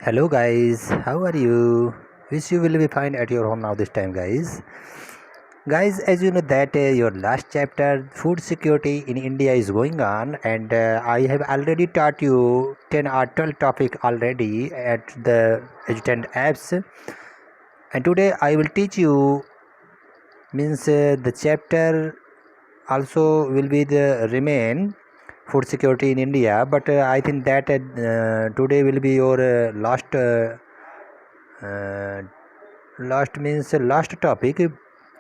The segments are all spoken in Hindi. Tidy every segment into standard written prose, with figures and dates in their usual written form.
Hello guys, how are you? Wish you will be fine at your home now this time guys. Guys, as you know that your last chapter food security in India is going on, and I have already taught you 10 or 12 topic already at the Edutent apps, and today I will teach you means the chapter also will be the remain food security in India, but I think that today will be your uh, last means last topic,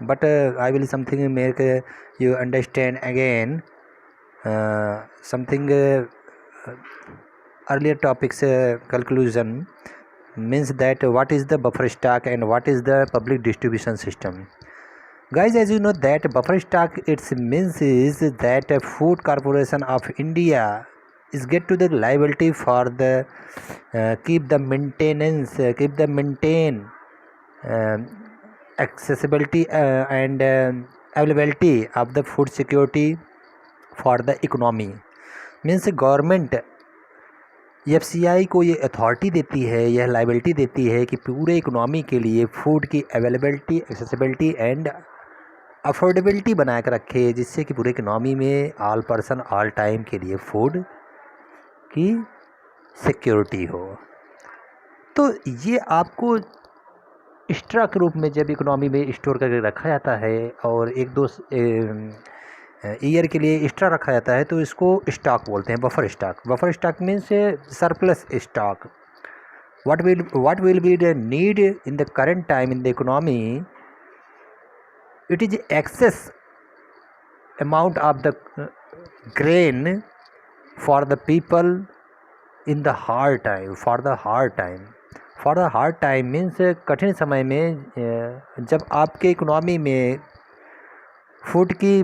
but I will something make you understand again something earlier topics conclusion means that what is the buffer stock and what is the public distribution system. Guys, as you know that buffer stock its means is that food corporation of India is get to the liability for the keep the maintenance keep the maintain um, accessibility and availability of the food security for the economy. Means government FCI को ये अथॉरिटी देती है, यह लाइबिलिटी देती है कि पूरे इकोनॉमी के लिए फूड की अवेलेबिलिटी, एक्सेसिबिलिटी एंड अफोर्डेबिलिटी बना कर रखे, जिससे कि पूरे इकोनॉमी में ऑल पर्सन ऑल टाइम के लिए फूड की सिक्योरिटी हो। तो ये आपको एक्स्ट्रा के रूप में जब इकोनॉमी में स्टोर करके रखा जाता है और एक दो ईयर के लिए एक्स्ट्रा रखा जाता है, तो इसको स्टॉक बोलते हैं, buffer stock. Buffer stock means surplus stock. what will be the need in the current time in the economy? It is excess amount of the grain for the people in the hard time, for the hard time means कठिन समय में जब आपके इकोनॉमी में फूड की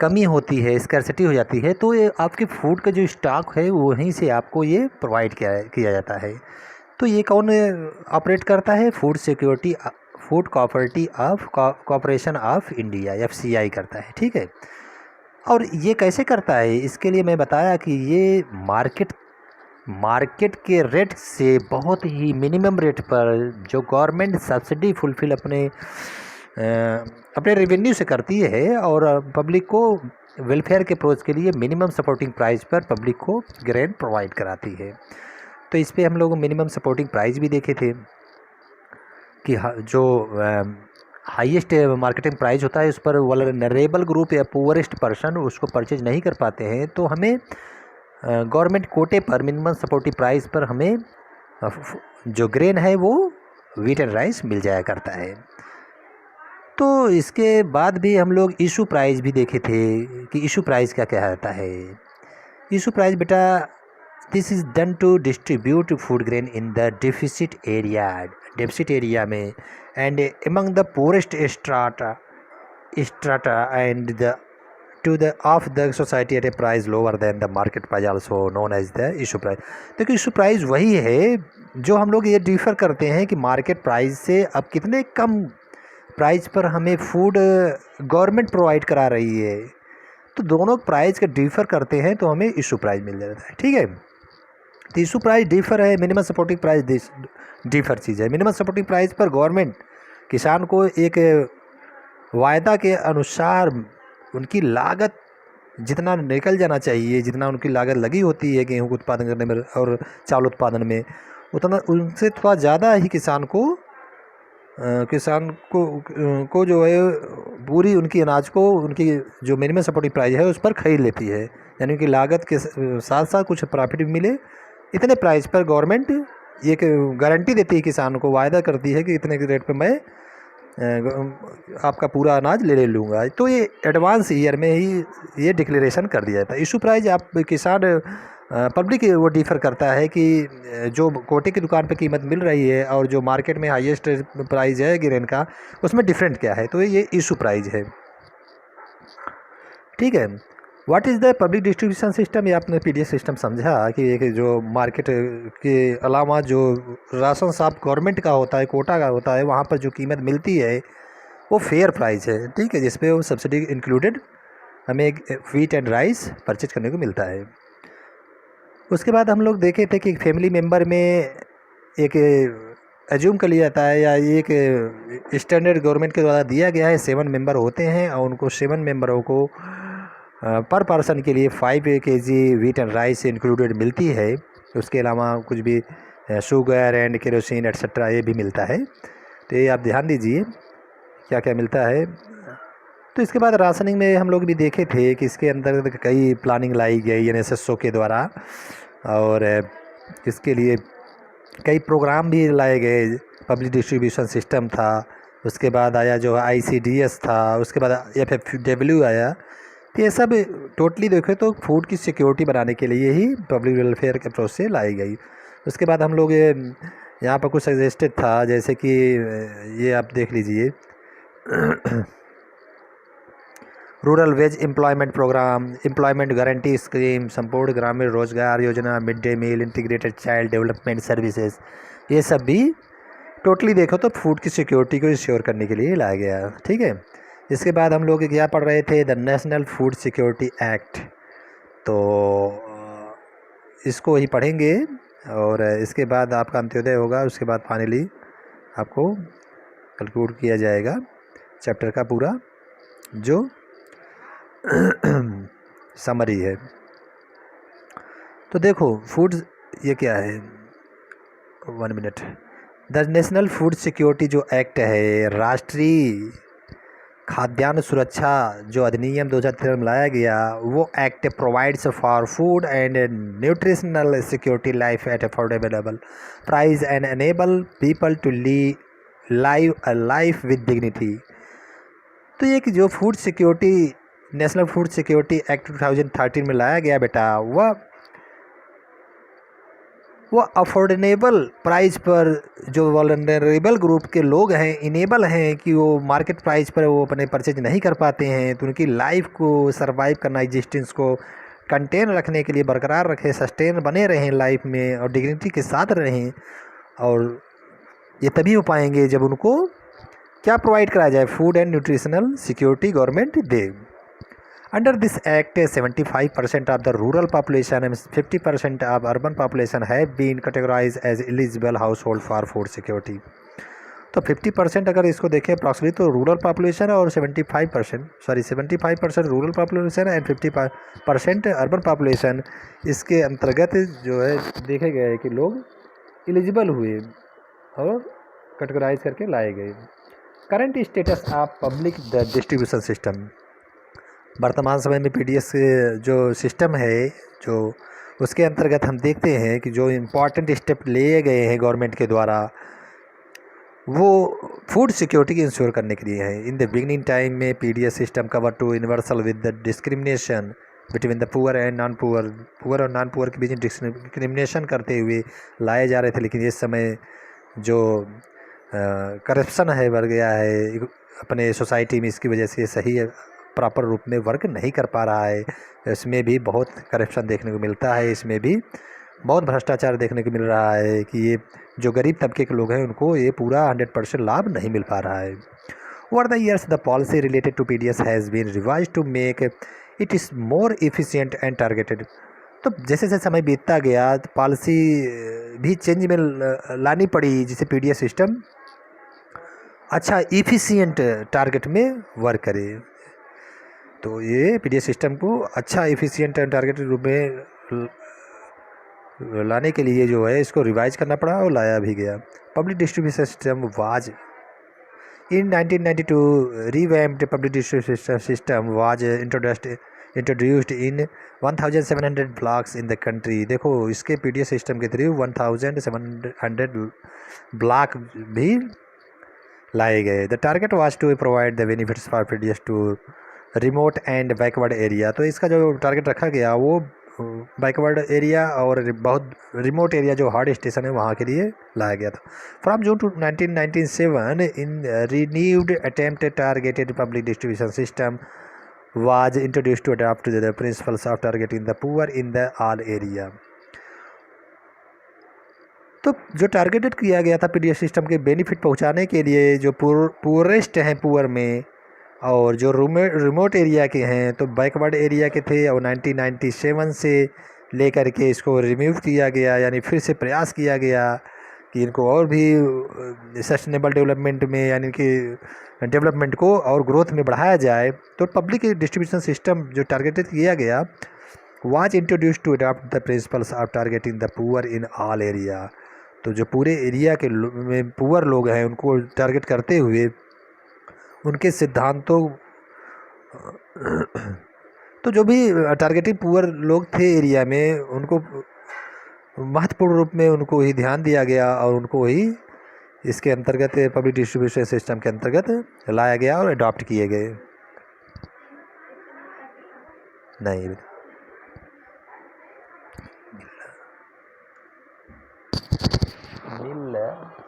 कमी होती है, स्कैर्सिटी हो जाती है, तो ये आपके फूड का जो स्टॉक है वहीं से आपको ये प्रोवाइड किया जाता है। तो ये कौन ऑपरेट करता है? Food security food corporation of India, FCI करता है। ठीक है, और ये कैसे करता है? इसके लिए मैं बताया कि ये मार्केट के रेट से बहुत ही मिनिमम रेट पर जो गवर्नमेंट सब्सिडी फुलफिल अपने रेवेन्यू से करती है और पब्लिक को वेलफेयर के अप्रोच के लिए मिनिमम सपोर्टिंग प्राइस पर पब्लिक को ग्रेन प्रोवाइड कराती है। तो इस पे हम लोग मिनिमम सपोर्टिंग प्राइस भी देखे थे कि जो हाईएस्ट मार्केटिंग प्राइस होता है उस पर वल्नरेबल ग्रुप या पुअरेस्ट पर्सन उसको परचेज नहीं कर पाते हैं, तो हमें गवर्नमेंट कोटे पर मिनिमम सपोर्टिव प्राइस पर हमें जो ग्रेन है वो व्हीट एंड राइस मिल जाया करता है। तो इसके बाद भी हम लोग इशू प्राइस भी देखे थे कि इशू प्राइस क्या कहता है। इशू प्राइस बेटा, this is done to distribute food grain in the deficit area में and among the poorest strata and the to the of the society at a price lower than the market price, also known as the issue price। देखिए इशू प्राइस वही है जो हम लोग ये डिफ़र करते हैं कि मार्केट प्राइस से अब कितने कम प्राइस पर हमें फूड गवर्नमेंट प्रोवाइड करा रही है, तो दोनों प्राइस का डिफ़र करते हैं तो हमें इशू प्राइस मिल जाता है। ठीक है, तो इशू प्राइस डिफ़र है, मिनिमम सपोर्टिंग प्राइस डिफ़र चीज़ है। मिनिमम सपोर्टिंग प्राइस पर गवर्नमेंट किसान को एक वायदा के अनुसार उनकी लागत जितना निकल जाना चाहिए, जितना उनकी लागत लगी होती है गेहूँ को उत्पादन करने में और चावल उत्पादन में, उतना उनसे थोड़ा ज़्यादा ही किसान को जो है पूरी उनकी अनाज को उनकी जो मिनिमम सपोर्टिंग प्राइस है उस पर ख़रीद लेती है, यानी कि लागत के साथ साथ कुछ प्रॉफिट भी मिले। इतने प्राइस पर गवर्नमेंट ये गारंटी देती है, किसान को वायदा करती है कि इतने के रेट पर मैं आपका पूरा अनाज ले लूँगा। तो ये एडवांस ईयर में ही ये डिक्लेरेशन कर दिया जाता है। इशू प्राइस आप किसान पब्लिक वो डिफ़र करता है कि जो कोटे की दुकान पे कीमत मिल रही है और जो मार्केट में हाईएस्ट प्राइस है ग्रेन का, उसमें डिफरेंट क्या है, तो ये इशू प्राइस है। ठीक है, what is the public distribution system? ये आपने पीडीएस सिस्टम समझा कि एक जो मार्केट के अलावा जो राशन साफ गवर्नमेंट का होता है, कोटा का होता है, वहाँ पर जो कीमत मिलती है वो फेयर प्राइस है। ठीक है, जिसपे वो सब्सिडी इंक्लूडेड हमें व्हीट एंड राइस परचेज करने को मिलता है। उसके बाद हम लोग देखे थे कि फैमिली मेम्बर में एक एज्यूम कर लिया जाता है या एक स्टैंडर्ड गवर्नमेंट के द्वारा दिया गया है 7 मेंबर होते हैं और उनको 7 मेंबरों को पर पर्सन के लिए 5 kg wheat and rice included मिलती है। उसके अलावा कुछ भी शुगर एंड केरोसिन एट्सेट्रा ये भी मिलता है। तो ये आप ध्यान दीजिए क्या क्या मिलता है। तो इसके बाद राशनिंग में हम लोग भी देखे थे कि इसके अंदर कई प्लानिंग लाई गई NSSO के द्वारा और इसके लिए कई प्रोग्राम भी लाए गए। पब्लिक डिस्ट्रीब्यूशन सिस्टम था, उसके बाद आया जो ICDS था, उसके बाद FFW आया। तो ये सब टोटली देखें तो फूड की सिक्योरिटी बनाने के लिए ही पब्लिक वेलफेयर के अप्रोच से लाई गई। उसके बाद हम लोग यहाँ पर कुछ सजेस्टेड था, जैसे कि ये आप देख लीजिए rural wage employment programme, employment guarantee scheme, संपूर्ण ग्रामीण रोजगार योजना, mid day meal, integrated child development services, ये सब भी टोटली देखो तो फूड की सिक्योरिटी को इंश्योर करने के लिए लाया गया। ठीक है। इसके बाद हम लोग क्या पढ़ रहे थे, the national food security act. तो इसको ही पढ़ेंगे और इसके बाद आपका अंत्योदय होगा। उसके बाद फाइनली आपको कंक्लूड किया जाएगा चैप्टर का पूरा जो समरी है। तो देखो फूड ये क्या है, 1 minute. The national food security जो एक्ट है, राष्ट्रीय खाद्यान्न सुरक्षा जो अधिनियम 2013 में लाया गया, वो act provides for food and nutritional security life at affordable price and enable people to live a life with dignity. तो ये कि जो food security national food security act 2013 में लाया गया बेटा, वह अफोर्डेबल प्राइस पर जो वल्नरेबल ग्रुप के लोग हैं, इनेबल हैं कि वो मार्केट प्राइस पर वो अपने परचेज नहीं कर पाते हैं, तो उनकी लाइफ को सर्वाइव करना, एग्जिस्टेंस को कंटेन रखने के लिए बरकरार रखें, सस्टेन बने रहें लाइफ में और डिग्निटी के साथ रहें। और ये तभी हो पाएंगे जब उनको क्या प्रोवाइड कराया जाए, food and nutritional security government they. Under this act, 75% of the rural population and 50% of urban population have been categorized as eligible household for food security. तो 50% अगर इसको देखें अप्रॉक्सिमेटली तो रूरल पॉपुलेशन और 75% rural population and 50% urban population, इसके अंतर्गत जो है देखे गए कि लोग एलिजिबल हुए और कैटेगराइज करके लाए गए। Current status of public distribution system, वर्तमान समय में PDS जो सिस्टम है जो उसके अंतर्गत हम देखते हैं कि जो इम्पॉर्टेंट स्टेप लिए गए हैं गवर्नमेंट के द्वारा वो फूड सिक्योरिटी की इंश्योर करने के लिए है। इन द बिगनिंग टाइम में PDS system cover to universal with the discrimination between the poor and non poor, poor और नॉन पुअर के बीच डिस्क्रिमिनेशन करते हुए लाए जा रहे थे। लेकिन इस समय जो करप्शन है बढ़ गया है अपने सोसाइटी में, इसकी वजह से सही प्रॉपर रूप में वर्क नहीं कर पा रहा है। इसमें भी बहुत करप्शन देखने को मिलता है, इसमें भी बहुत भ्रष्टाचार देखने को मिल रहा है कि ये जो गरीब तबके के लोग हैं उनको ये पूरा 100% लाभ नहीं मिल पा रहा है। Over the years the policy related to PDS has been revised to make it is more efficient and targeted. तो जैसे जैसे समय बीतता गया तो पॉलिसी भी चेंज में लानी पड़ी जिससे PDS सिस्टम अच्छा एफिशिएंट टारगेट में वर्क करे। तो ये PDS सिस्टम को अच्छा एफिशिएंट एंड टारगेटेड रूप में लाने के लिए जो है इसको रिवाइज करना पड़ा और लाया भी गया। Public distribution system was in 1992 revamped public distribution system was introduced in 1700 blocks in the country। देखो इसके PDS सिस्टम के थ्रू 1700 ब्लॉक भी लाए गए। The target was to provide the benefits for PDS to remote and backward area. तो इसका जो टारगेट रखा गया वो बैकवर्ड एरिया और बहुत रिमोट एरिया जो हार्ड स्टेशन है वहाँ के लिए लाया गया था। From June 1997 in renewed attempt targeted public distribution system was introduced to adopt the principles of targeting the poor in the all area. तो जो टारगेटेड किया गया था PDS सिस्टम के बेनिफिट पहुँचाने के लिए जो पुअरेस्ट हैं पुअर में और जो रिमोट एरिया के हैं तो बैकवर्ड एरिया के थे और 1997 से ले करके इसको रिमूव किया गया, यानी फिर से प्रयास किया गया कि इनको और भी सस्टेनेबल डेवलपमेंट में, यानी कि डेवलपमेंट को और ग्रोथ में बढ़ाया जाए। तो पब्लिक डिस्ट्रीब्यूशन सिस्टम जो टारगेटेड किया गया was introduce to adopt the principles of targeting the poor in all area. तो जो पूरे एरिया के में पुअर लोग हैं उनको टारगेट करते हुए उनके सिद्धांतों तो जो भी टारगेटिंग पुअर लोग थे एरिया में उनको महत्वपूर्ण रूप में उनको ही ध्यान दिया गया और उनको ही इसके अंतर्गत पब्लिक डिस्ट्रीब्यूशन सिस्टम के अंतर्गत लाया गया और अडॉप्ट किए गए। नहीं मिल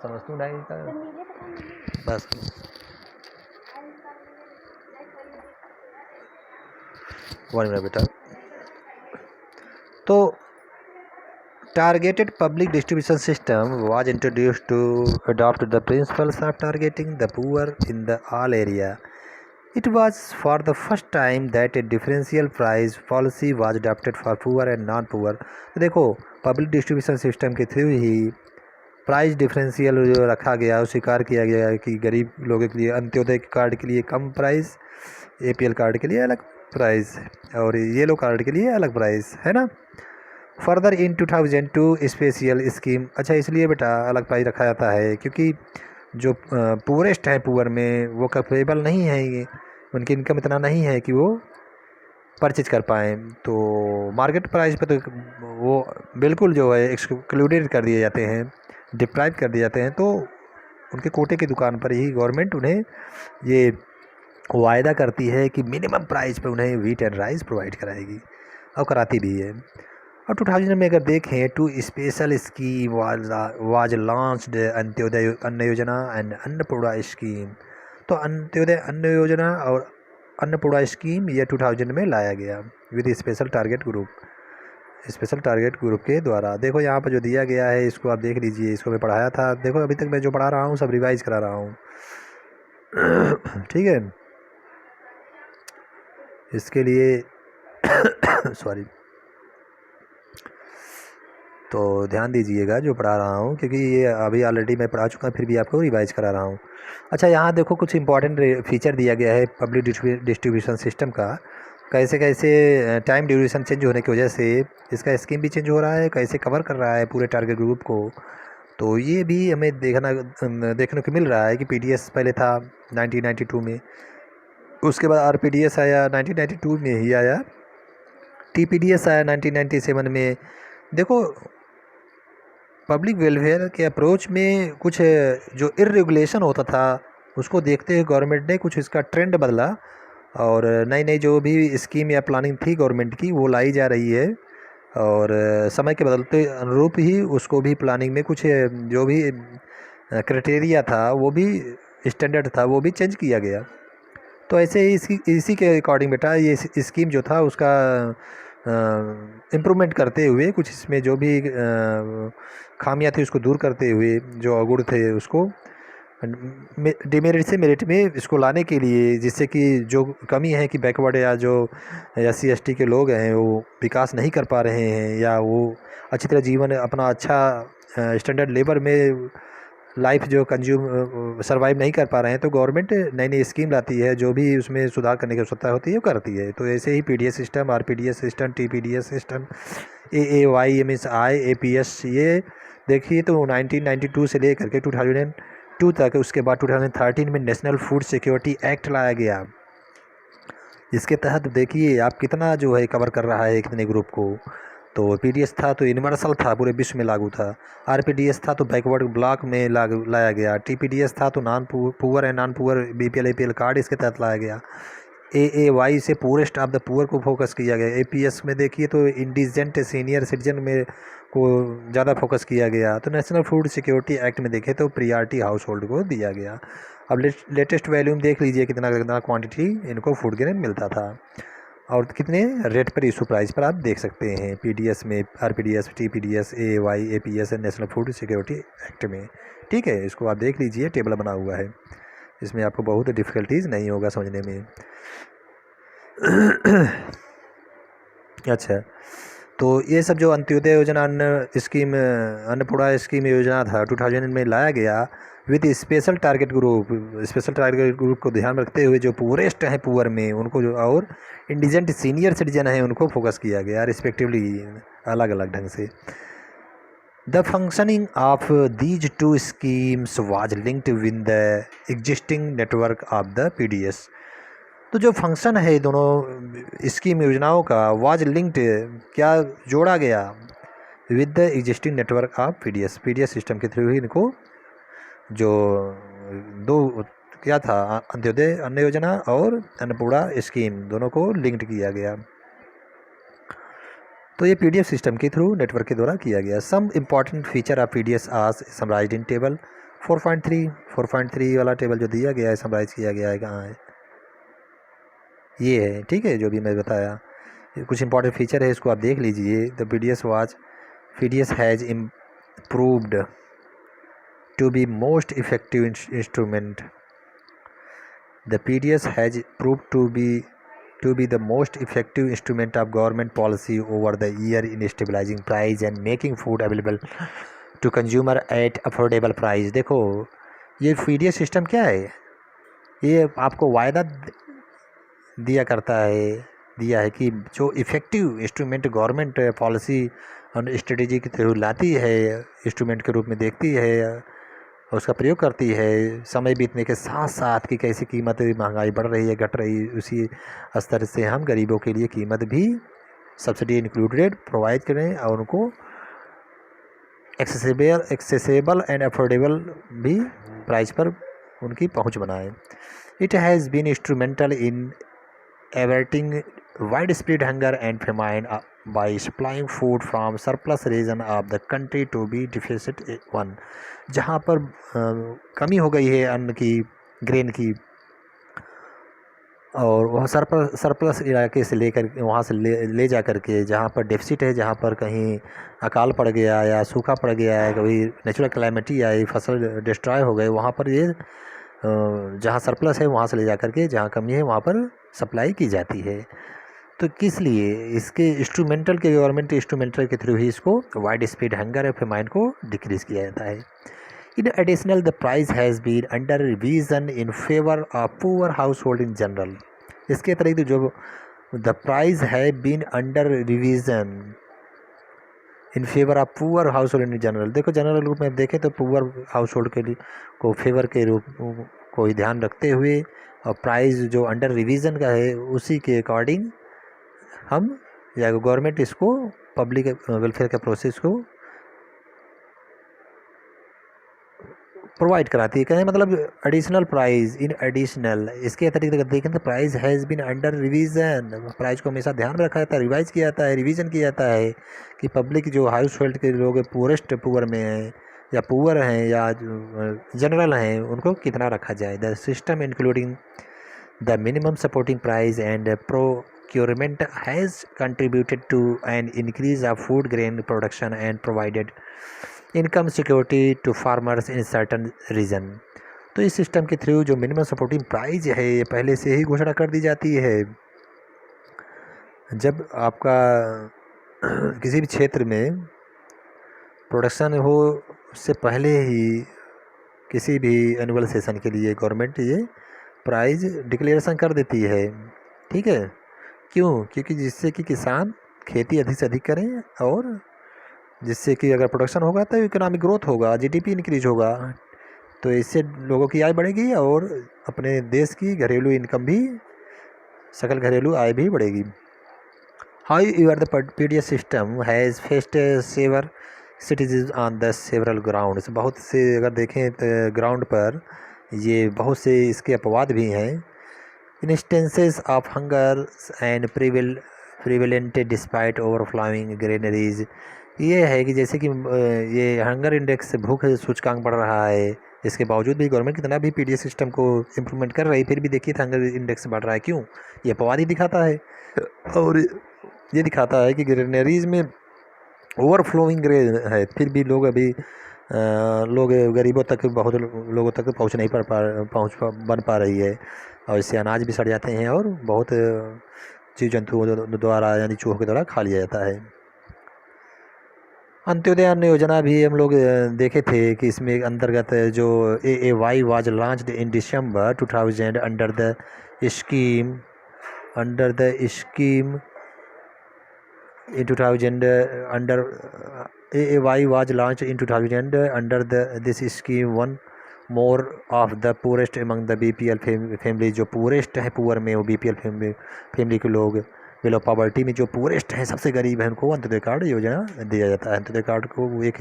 समझतू नहीं का बस वन मिनट बेटा। तो targeted public distribution system was introduced to adopt the principles of targeting the poor in the all area. It was for the first time that a differential price policy was adopted for poor and non-poor. देखो पब्लिक डिस्ट्रीब्यूशन सिस्टम के थ्रू ही प्राइस डिफरेंशियल जो रखा गया स्वीकार किया गया कि गरीब लोगों के लिए अंत्योदय कार्ड के लिए कम प्राइस, APL कार्ड के लिए अलग प्राइस और येलो कार्ड के लिए अलग प्राइस, है ना। फर्दर इन 2002 स्पेशल स्कीम, अच्छा इसलिए बेटा अलग प्राइस रखा जाता है क्योंकि जो पुअरेस्ट हैं पुअर में वो कैपेबल नहीं है, ये उनकी इनकम इतना नहीं है कि वो परचेज कर पाएँ। तो मार्केट प्राइस पे तो वो बिल्कुल जो है एक्सक्लूडेड कर दिए जाते हैं, डिप्राइव कर दिए जाते हैं। तो उनके कोटे की दुकान पर ही गवर्नमेंट उन्हें ये वायदा करती है कि मिनिमम प्राइस पे उन्हें व्हीट एंड राइस प्रोवाइड कराएगी और कराती भी है। और 2000 में अगर देखें two special scheme was launched Antyodaya Anna Yojana and Annapurna scheme. तो अंत्योदय अन्न योजना और अन्नपूर्णा स्कीम ये 2000 में लाया गया विद स्पेशल टारगेट ग्रुप के द्वारा। देखो यहाँ पर जो दिया गया है इसको आप देख लीजिए, इसको मैं पढ़ाया था। देखो अभी तक मैं जो पढ़ा रहा हूँ सब रिवाइज करा रहा हूँ ठीक है। इसके लिए सॉरी, तो ध्यान दीजिएगा जो पढ़ा रहा हूँ क्योंकि ये अभी ऑलरेडी मैं पढ़ा चुका, फिर भी आपको रिवाइज करा रहा हूँ। अच्छा यहाँ देखो कुछ इंपॉर्टेंट फीचर दिया गया है पब्लिक डिस्ट्रीब्यूशन सिस्टम का, कैसे कैसे टाइम ड्यूरेशन चेंज होने की वजह से इसका स्कीम भी चेंज हो रहा है, कैसे कवर कर रहा है पूरे टारगेट ग्रुप को। तो ये भी हमें देखने को मिल रहा है कि PDS पहले था 1992 में, उसके बाद RPDS आया 1992 में ही आया, TPDS आया 1997 में। देखो पब्लिक वेलफेयर के अप्रोच में कुछ जो इरेगुलेशन होता था उसको देखते हुए गवर्नमेंट ने कुछ इसका ट्रेंड बदला और नई नई जो भी स्कीम या प्लानिंग थी गवर्नमेंट की वो लाई जा रही है और समय के बदलते अनुरूप ही उसको भी प्लानिंग में कुछ जो भी क्राइटेरिया था वो भी स्टैंडर्ड था वो भी चेंज किया गया। तो ऐसे ही इसी के अकॉर्डिंग बेटा ये स्कीम जो था उसका इम्प्रूवमेंट करते हुए कुछ इसमें जो भी खामियां थी उसको दूर करते हुए जो अवगुण थे उसको डिमेरिट से मेरिट में इसको लाने के लिए, जिससे कि जो कमी है कि बैकवर्ड या जो SC ST के लोग हैं वो विकास नहीं कर पा रहे हैं या वो अच्छी तरह जीवन अपना अच्छा स्टैंडर्ड लेबर में लाइफ जो कंज्यूम सर्वाइव नहीं कर पा रहे हैं, तो गवर्नमेंट नई नई स्कीम लाती है जो भी उसमें सुधार करने की आवश्यकता होती है वो करती है। तो ऐसे ही PDS system, RPDS system, TPDS system, AAY means APS, ये देखिए तो 1992 से लेकर के 2002 तक, उसके बाद 2013 में नेशनल फूड सिक्योरिटी एक्ट लाया गया, जिसके तहत देखिए आप कितना जो है कवर कर रहा है कितने ग्रुप को। तो PDS था तो यूनिवर्सल था, पूरे विश्व में लागू था। RPDS था तो बैकवर्ड ब्लॉक में लाया गया। TPDS था तो non poor and non poor BPL APL card इसके तहत लाया गया। AAY से पुअरेस्ट ऑफ द पुअर को फोकस किया गया। APS में देखिए तो इंडिजेंट सीनियर सिटीजन में को ज़्यादा फोकस किया गया। तो नेशनल फूड सिक्योरिटी एक्ट में देखें तो प्रियॉरिटी हाउस होल्ड को दिया गया। अब लेटेस्ट वैल्यूम देख लीजिए कितना कितना क्वांटिटी इनको फूड ग्रेन मिलता था और कितने रेट पर इशू प्राइस पर आप देख सकते हैं PDS में, RPDS, TPDS, AAY, APS national food security act में। ठीक है, इसको आप देख लीजिए, टेबल बना हुआ है, इसमें आपको बहुत डिफ़िकल्टीज नहीं होगा समझने में अच्छा, तो ये सब जो अंत्योदय योजना अन्न स्कीम अन्नपूर्णा स्कीम योजना था 2000 में लाया गया विद स्पेशल टारगेट ग्रुप को ध्यान रखते हुए जो पुअरेस्ट हैं पुअर में उनको जो और इंडिजेंट सीनियर सिटीजन हैं उनको फोकस किया गया रिस्पेक्टिवली अलग अलग ढंग से। The functioning of these two schemes was linked with the existing network of the PDS. तो जो फंक्शन है दोनों स्कीम योजनाओं का वाज लिंक्ड क्या जोड़ा गया with the existing network of PDS system के थ्रू ही इनको जो दो क्या था अंत्योदय अन्न योजना और अन्नपूर्णा स्कीम दोनों को लिंक्ड किया गया। तो ये पीडीएफ सिस्टम के थ्रू नेटवर्क के द्वारा किया गया। Some important feature of PDS are summarised in table 4.3 वाला टेबल जो दिया गया है समराइज किया गया है कहाँ है ये है, ठीक है, जो भी मैं बताया कुछ इंपॉर्टेंट फीचर है इसको आप देख लीजिए। The PDS has improved to be most effective instrument. The PDS has proved to be the most effective instrument of government policy over the year in stabilizing price and making food available to consumer at affordable price। देखो ये PDS सिस्टम क्या है, ये आपको वायदा दिया है कि जो इफ़ेक्टिव इंस्ट्रूमेंट गवर्नमेंट पॉलिसी और स्ट्रेटेजी के थ्रू लाती है इंस्ट्रूमेंट के रूप में देखती है उसका प्रयोग करती है समय बीतने के साथ साथ कि कैसी कीमत महंगाई बढ़ रही है घट रही उसी स्तर से हम गरीबों के लिए कीमत भी सब्सिडी इंक्लूडेड प्रोवाइड करें और उनको एक्सेसिबल एंड अफोर्डेबल भी प्राइस पर उनकी पहुंच बनाएं। It has been instrumental in averting wide spread hunger and famine by supplying food from surplus region of the country to be deficit one। जहाँ पर कमी हो गई है अन्न की ग्रेन की और वह सरप्लस इलाके से लेकर वहाँ से ले जा कर के जहाँ पर डेफिसिट है जहाँ पर कहीं अकाल पड़ गया या सूखा पड़ गया है कभी नेचुरल क्लाइमेटी आई फसल डिस्ट्रॉय हो गए वहाँ पर ये जहाँ सरप्लस है वहाँ से ले जा कर के जहाँ कमी है वहाँ पर सप्लाई की जाती है। तो किस लिए इसके इंस्ट्रूमेंटल के गवर्नमेंट इंस्ट्रूमेंटल के थ्रू ही इसको वाइड स्प्रेड हंगर और फेमाइन को डिक्रीज़ किया जाता है। In additional the price has been under revision in favour of poor house hold in general. इसके अतिरिक्त जो द प्राइस है been under revision in favour of poor house hold in general. देखो जनरल रूप में देखें तो पुअर हाउस होल्ड के लिए को फेवर के रूप को ही ध्यान रखते हुए और प्राइस जो अंडर रिवीजन का है उसी के अकॉर्डिंग हम या गवर्नमेंट इसको पब्लिक वेलफेयर के प्रोसेस को प्रोवाइड कराती है। कहने मतलब एडिशनल प्राइस इन एडिशनल इसके अतिरिक्त अगर देखें तो price has been under revision price को हमेशा ध्यान रखा जाता है रिवाइज किया जाता है रिवीजन किया जाता है कि पब्लिक जो हाउस होल्ड के लोग पुअरेस्ट पुअर में हैं या पुअर हैं या जनरल हैं उनको कितना रखा जाए। The system including the minimum supporting price and procurement has contributed to an increase of food grain production and provided income security to farmers in certain region। तो इस सिस्टम के थ्रू जो मिनिमम सपोर्टिंग प्राइस है ये पहले से ही घोषणा कर दी जाती है। जब आपका किसी भी क्षेत्र में प्रोडक्शन हो उससे पहले ही किसी भी एनुअल सेशन के लिए गवर्नमेंट ये प्राइस डिक्लेरेशन कर देती है, ठीक है। क्यों? क्योंकि जिससे कि किसान खेती अधिक से अधिक करें और जिससे कि अगर प्रोडक्शन होगा तो इकोनॉमिक ग्रोथ होगा जीडीपी इंक्रीज होगा तो इससे लोगों की आय बढ़ेगी और अपने देश की घरेलू इनकम भी सकल घरेलू आय भी बढ़ेगी। However the PDS system has faced severe cities on the several grounds. बहुत से अगर देखें तो ग्राउंड पर ये बहुत से इसके अपवाद भी हैं। Instances of hunger and prevalent despite overflowing granaries. ये है कि जैसे कि ये हंगर इंडेक्स भूख सूचकांक बढ़ रहा है इसके बावजूद भी गवर्नमेंट कितना भी पीडीएस सिस्टम को इम्प्रूवमेंट कर रही है फिर भी देखिए हंगर इंडेक्स बढ़ रहा है। क्यों? ये अपवाद ही दिखाता है और ये दिखाता है कि ग्रेनरीज में ओवरफ्लोइंग ग्रेन है फिर भी लोग अभी लोग गरीबों तक बहुत लोगों तक पहुँच नहीं बन पा रही है और इससे अनाज भी सड़ जाते हैं और बहुत जीव जंतुओं द्वारा यानी चूहों के द्वारा खा लिया जाता है। अंत्योदय अन्न योजना भी हम लोग देखे थे कि इसमें अंतर्गत जो AAY was launched in December 2000 under the scheme in 2000 under AAY was launched in 2000 under this scheme. One more of the poorest among the BPL family, जो poorest है पुअर में वो BPL फैमिली के लोग बिलो पॉवर्टी में जो पुअरेस्ट हैं सबसे गरीब हैं उनको अंत्योदय कार्ड योजना दिया जाता है। अंत्योदय कार्ड को एक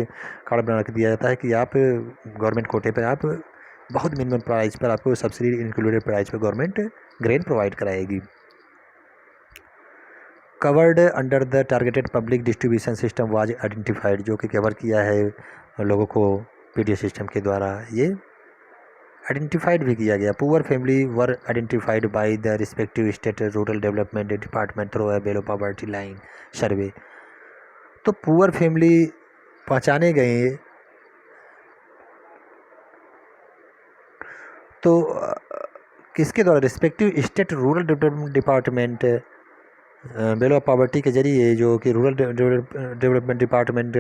कार्ड बना के दिया जाता है कि आप गवर्नमेंट कोटे पर आप बहुत मिनिमम प्राइस पर आपको सब्सिडी इंक्लूडेड प्राइस पर गवर्नमेंट ग्रेन प्रोवाइड कराएगी। Covered under the targeted public distribution system was identified, जो कि कवर किया है लोगों को PDS सिस्टम के द्वारा ये आइडेंटिफाइड भी किया गया। Poor family were identified by the respective state rural development department through below poverty line सर्वे। तो पुअर फैमिली पहचाने गए तो किसके द्वारा? Respective state rural development department below poverty के जरिए, जो कि रूरल डेवलपमेंट डिपार्टमेंट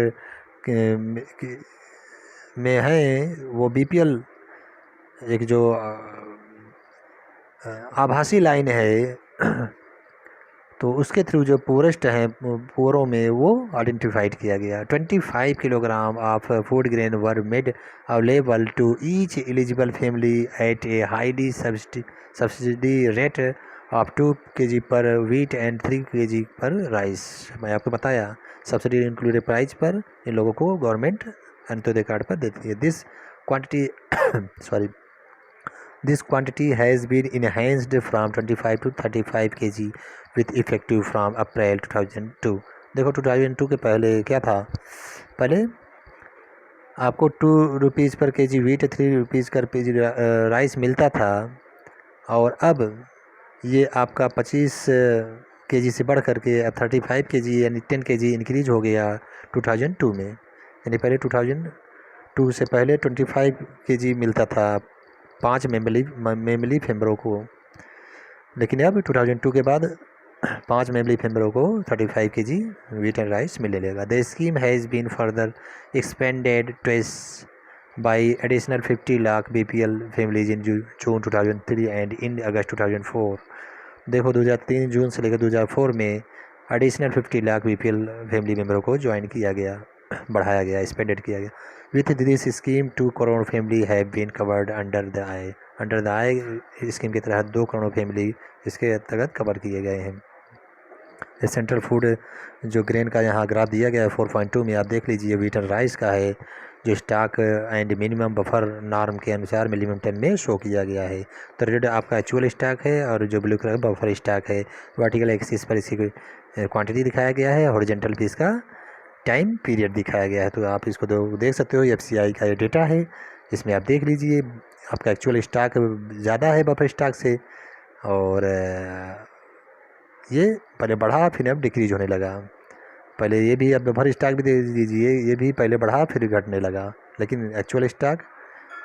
में है, वो BPL एक जो आभासी लाइन है तो उसके थ्रू जो पुअरेस्ट हैं पुअरों में वो आइडेंटिफाइड किया गया। 25 kilogram of food grain were made available to each eligible family at a highly subsidy rate of 2 kg per wheat and 3 kg per rice. मैं आपको बताया सब्सिडी इंक्लूडेड प्राइस पर इन लोगों को गवर्नमेंट अंत्योदय कार्ड पर देती है। This quantity has been enhanced from 25 to 35 kg with effective from April 2002। देखो 2002 के पहले क्या था? पहले आपको 2 रुपीज़ पर kg वीट 3 रुपीज़ पर kg राइस मिलता था, और अब ये आपका 25 kg से बढ़ करके अब 35 kg यानी 10 kg इंक्रीज हो गया 2002 में। यानी पहले 2002 से पहले 25 kg मिलता था 5 मेमली मेंबरों को, लेकिन अब 2002 के बाद 5 मेमली मेंबरों को 35 kg वीट एंड राइस मिलने लगेगा। The scheme has been further expanded twice by additional 50 lakh BPL families in June 2003 and in August 2004। देखो 2003 जून से लेकर 2004 में एडिशनल 50 लाख BPL फैमिली मेंबरों को ज्वाइन किया गया, बढ़ाया गया, एक्सपेंडेड किया गया। With this scheme 2 crore family have been covered under the I scheme के तहत 2 करोड़ फैमिली इसके अंतर्गत कवर किए गए हैं। सेंट्रल फूड जो ग्रेन का यहाँ ग्राफ दिया गया है 4.2 में आप देख लीजिए, वीट एंड राइस का है जो stock and minimum buffer norm के अनुसार मिनिमम 10 में शो किया गया है। तो रेड आपका एक्चुअल स्टॉक है और जो ब्लू कलर बफर स्टॉक है। वर्टिकल एक्सिस पर इसकी क्वांटिटी दिखाया गया है, हॉरिजॉन्टल पे इसका टाइम पीरियड दिखाया गया है। तो आप इसको देख सकते हो, FCI का ये डेटा है, इसमें आप देख लीजिए आपका एक्चुअल स्टॉक ज़्यादा है बफर स्टॉक से, और ये पहले बढ़ा फिर अब डिक्रीज होने लगा। पहले ये भी अब बफर स्टॉक भी दे दीजिए, ये भी पहले बढ़ा फिर घटने लगा, लेकिन एक्चुअल स्टॉक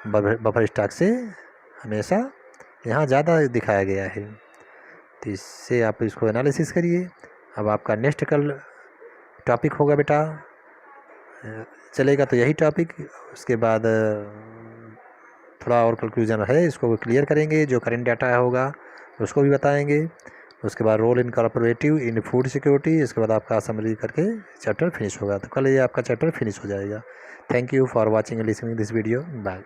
बफर स्टॉक से हमेशा यहाँ ज़्यादा दिखाया गया है। तो इससे आप इसको एनालिसिस करिए। अब आपका नेक्स्ट कल टॉपिक होगा बेटा, चलेगा तो यही टॉपिक, उसके बाद थोड़ा और कंक्लूजन है, इसको क्लियर करेंगे। जो करेंट डाटा होगा उसको भी बताएंगे, उसके बाद role in cooperative in food security, इसके बाद आपका समरी करके चैप्टर फिनिश होगा। तो कल ये आपका चैप्टर फिनिश हो जाएगा। Thank you for watching and listening this video. Bye.